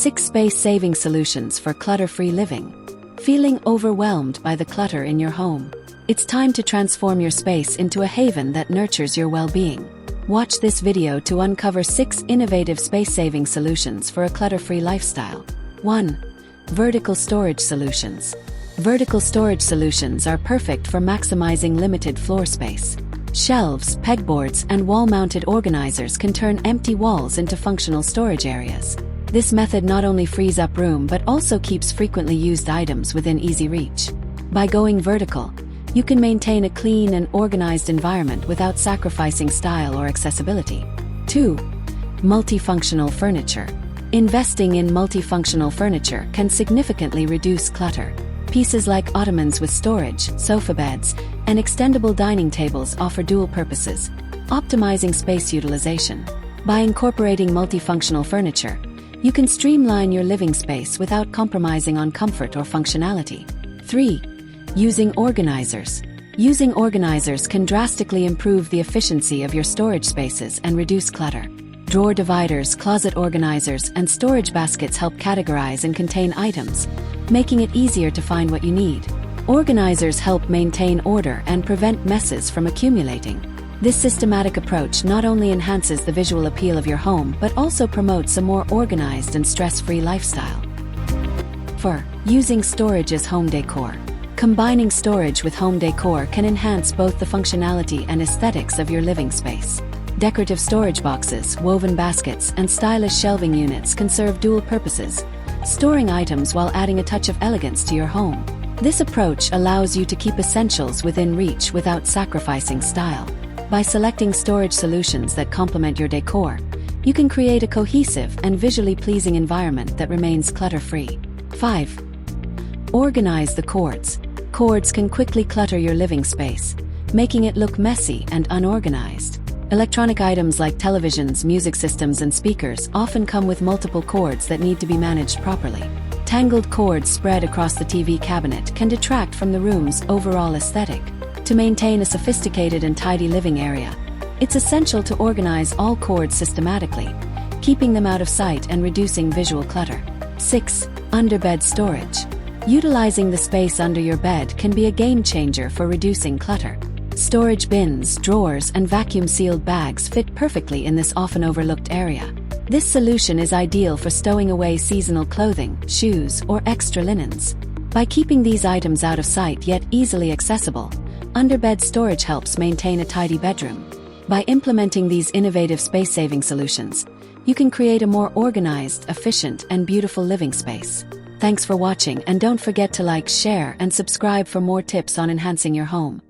6 space-saving solutions for clutter-free living. Feeling overwhelmed by the clutter in your home? It's time to transform your space into a haven that nurtures your well-being. Watch this video to uncover 6 innovative space-saving solutions for a clutter-free lifestyle. 1. Vertical storage solutions. Vertical storage solutions are perfect for maximizing limited floor space. Shelves, pegboards, and wall-mounted organizers can turn empty walls into functional storage areas. This method not only frees up room but also keeps frequently used items within easy reach. By going vertical, you can maintain a clean and organized environment without sacrificing style or accessibility. 2. Multifunctional furniture. Investing in multifunctional furniture can significantly reduce clutter. Pieces like ottomans with storage, sofa beds, and extendable dining tables offer dual purposes, optimizing space utilization. By incorporating multifunctional furniture, you can streamline your living space without compromising on comfort or functionality. 3. Using organizers. Using organizers can drastically improve the efficiency of your storage spaces and reduce clutter. Drawer dividers, closet organizers, and storage baskets help categorize and contain items, making it easier to find what you need. Organizers help maintain order and prevent messes from accumulating. This systematic approach not only enhances the visual appeal of your home but also promotes a more organized and stress-free lifestyle. 4. Using storage as home decor. Combining storage with home decor can enhance both the functionality and aesthetics of your living space. Decorative storage boxes, woven baskets, and stylish shelving units can serve dual purposes, storing items while adding a touch of elegance to your home. This approach allows you to keep essentials within reach without sacrificing style. By selecting storage solutions that complement your decor, you can create a cohesive and visually pleasing environment that remains clutter-free. 5. Organize the cords. Cords can quickly clutter your living space, making it look messy and unorganized. Electronic items like televisions, music systems, and speakers often come with multiple cords that need to be managed properly. Tangled cords spread across the TV cabinet can detract from the room's overall aesthetic. To maintain a sophisticated and tidy living area, it's essential to organize all cords systematically, keeping them out of sight and reducing visual clutter. 6. Underbed storage. Utilizing the space under your bed can be a game changer for reducing clutter. Storage bins, drawers, and vacuum-sealed bags fit perfectly in this often overlooked area. This solution is ideal for stowing away seasonal clothing, shoes, or extra linens. By keeping these items out of sight yet easily accessible, underbed storage helps maintain a tidy bedroom. By implementing these innovative space-saving solutions, you can create a more organized, efficient, and beautiful living space. Thanks for watching, and don't forget to like, share, and subscribe for more tips on enhancing your home.